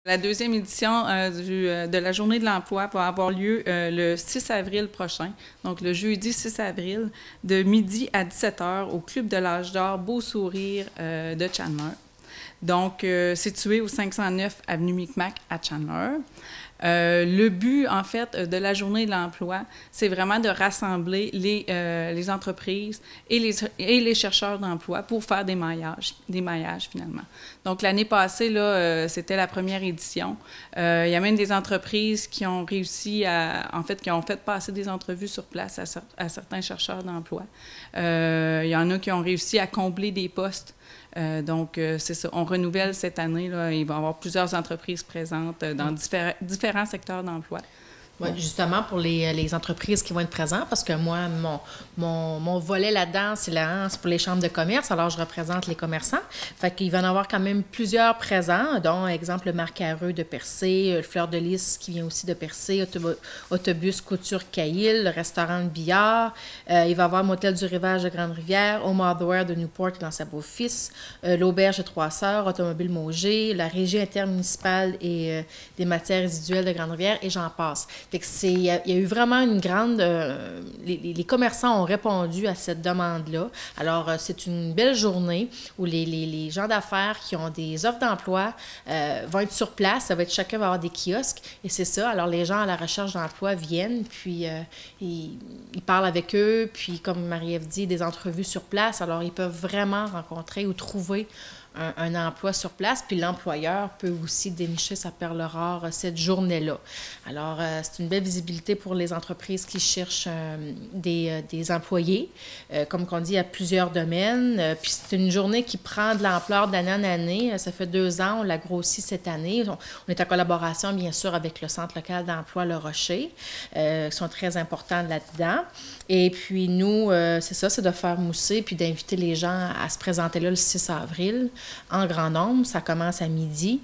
La deuxième édition de la Journée de l'emploi va avoir lieu le 6 avril prochain, donc le jeudi 6 avril, de midi à 17 h au Club de l'Âge d'Or Beau Sourire de Chandler. Donc, situé au 509 Avenue Micmac à Chandler. Le but, en fait, de la Journée de l'emploi, c'est vraiment de rassembler les entreprises et les chercheurs d'emploi pour faire des maillages finalement. Donc, l'année passée, là, c'était la première édition. Il y a même des entreprises qui ont réussi qui ont fait passer des entrevues sur place à certains chercheurs d'emploi. Il y en a qui ont réussi à combler des postes. Donc, c'est ça. On renouvelle cette année. Là, il va y avoir plusieurs entreprises présentes dans différents secteurs d'emploi. Oui, justement pour les entreprises qui vont être présentes, parce que moi, mon volet là-dedans, c'est pour les chambres de commerce, alors je représente les commerçants. Fait qu'il va y en avoir quand même plusieurs présents, dont, exemple, le Marc Hareux de Percé, le Fleur de Lys qui vient aussi de Percé, Autobus Couture Caïl, le restaurant de Billard, il va y avoir Motel du Rivage de Grande-Rivière, Home Hardware de Newport dans sa beau-fils, l'Auberge de Trois-Sœurs, Automobile Mauger, la Régie intermunicipale et des matières résiduelles de Grande-Rivière, et j'en passe. Fait que il y a eu vraiment une grande... les commerçants ont répondu à cette demande-là. Alors, c'est une belle journée où les gens d'affaires qui ont des offres d'emploi vont être sur place. Chacun va avoir des kiosques. Et c'est ça. Alors, les gens à la recherche d'emploi viennent, puis ils parlent avec eux. Puis, comme Marie-Ève dit, des entrevues sur place. Alors, ils peuvent vraiment rencontrer ou trouver un emploi sur place, puis l'employeur peut aussi dénicher sa perle rare cette journée-là. Alors, c'est une belle visibilité pour les entreprises qui cherchent des employés. Comme on dit, il y a plusieurs domaines. Puis c'est une journée qui prend de l'ampleur d'année en année. Ça fait 2 ans, on l'a grossi cette année. On est en collaboration, bien sûr, avec le Centre local d'emploi Le Rocher, qui sont très importants là-dedans. Et puis nous, c'est ça, c'est de faire mousser puis d'inviter les gens à se présenter là le 6 avril en grand nombre. Ça commence à midi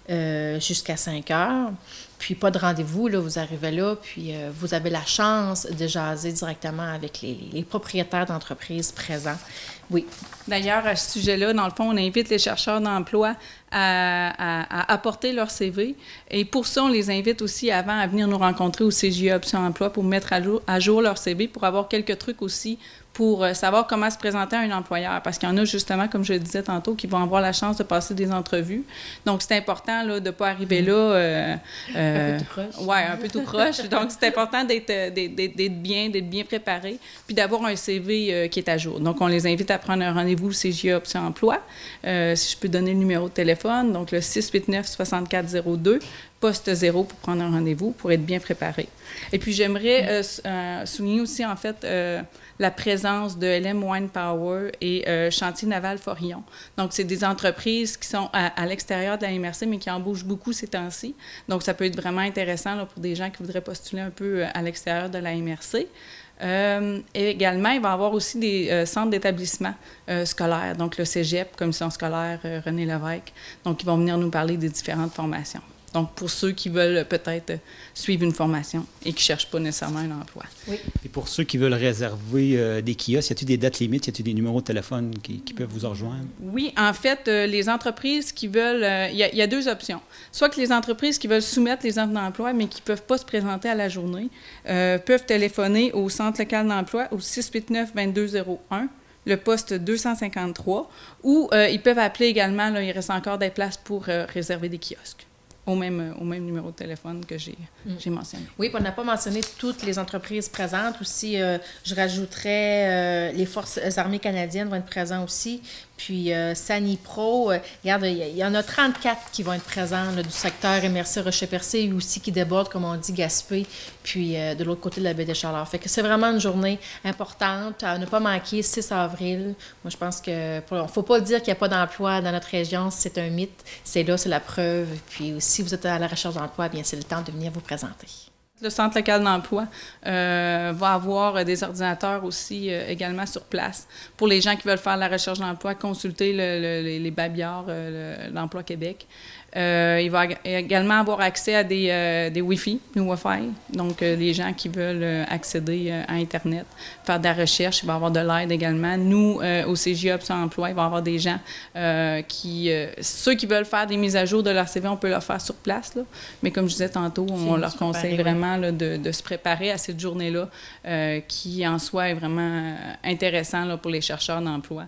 jusqu'à 5 heures. Puis pas de rendez-vous, là, vous arrivez là, puis vous avez la chance de jaser directement avec les propriétaires d'entreprises présents. Oui. D'ailleurs, à ce sujet-là, dans le fond, on invite les chercheurs d'emploi à apporter leur CV. Et pour ça, on les invite aussi avant à venir nous rencontrer au CJE Option Emploi pour mettre à jour leur CV, pour avoir quelques trucs aussi pour savoir comment se présenter à un employeur. Parce qu'il y en a justement, comme je le disais tantôt, qui vont avoir la chance de passer des entrevues. Donc, c'est important là, de ne pas arriver là... un peu tout croche. Oui, un peu tout croche. Donc, c'est important d'être bien préparé, puis d'avoir un CV qui est à jour. Donc, on les invite à prendre un rendez-vous au CJE Option Emploi. Si je peux donner le numéro de téléphone, donc le 689-6402, poste 0 pour prendre un rendez-vous, pour être bien préparé. Et puis, j'aimerais souligner aussi, en fait, la présence de LM Wine Power et Chantier Naval Forillon. Donc, c'est des entreprises qui sont à l'extérieur de la MRC, mais qui embauchent beaucoup ces temps-ci. Donc, ça peut être vraiment intéressant là, pour des gens qui voudraient postuler un peu à l'extérieur de la MRC. Et également, il va y avoir aussi des centres d'établissement scolaires, donc le Cégep, Commission scolaire René Lévesque. Donc, ils vont venir nous parler des différentes formations. Donc, pour ceux qui veulent peut-être suivre une formation et qui ne cherchent pas nécessairement un emploi. Oui. Et pour ceux qui veulent réserver des kiosques, y a-t-il des dates limites? Y a-t-il des numéros de téléphone qui peuvent vous en rejoindre? Oui, en fait, les entreprises qui veulent... Il y a 2 options. Soit que les entreprises qui veulent soumettre les offres d'emploi, mais qui ne peuvent pas se présenter à la journée, peuvent téléphoner au Centre local d'emploi au 689-2201, le poste 253, ou ils peuvent appeler également, là, il reste encore des places pour réserver des kiosques. Au même numéro de téléphone que j'ai mentionné. Oui, puis on n'a pas mentionné toutes les entreprises présentes. Aussi, je rajouterais les Forces armées canadiennes vont être présentes aussi. Puis Sanipro, regarde, il y en a 34 qui vont être présents là, du secteur MRC Rocher-Percé et aussi qui débordent, comme on dit, Gaspé, puis de l'autre côté de la baie des Chaleurs. Fait que c'est vraiment une journée importante à ne pas manquer, 6 avril. Moi, je pense que ne faut pas dire qu'il n'y a pas d'emploi dans notre région, c'est un mythe. C'est là, c'est la preuve. Puis si vous êtes à la recherche d'emploi, bien c'est le temps de venir vous présenter. Le Centre local d'emploi va avoir des ordinateurs aussi également sur place pour les gens qui veulent faire la recherche d'emploi, consulter les babillards, l'Emploi Québec. Il va également avoir accès à des Wi-Fi, donc les gens qui veulent accéder à Internet, faire de la recherche, il va y avoir de l'aide également. Nous, au CJA Option Emploi, il va y avoir des gens ceux qui veulent faire des mises à jour de leur CV, on peut le faire sur place, là. Mais comme je disais tantôt, on leur conseille vraiment là, de se préparer à cette journée-là qui, en soi, est vraiment intéressant là, pour les chercheurs d'emploi.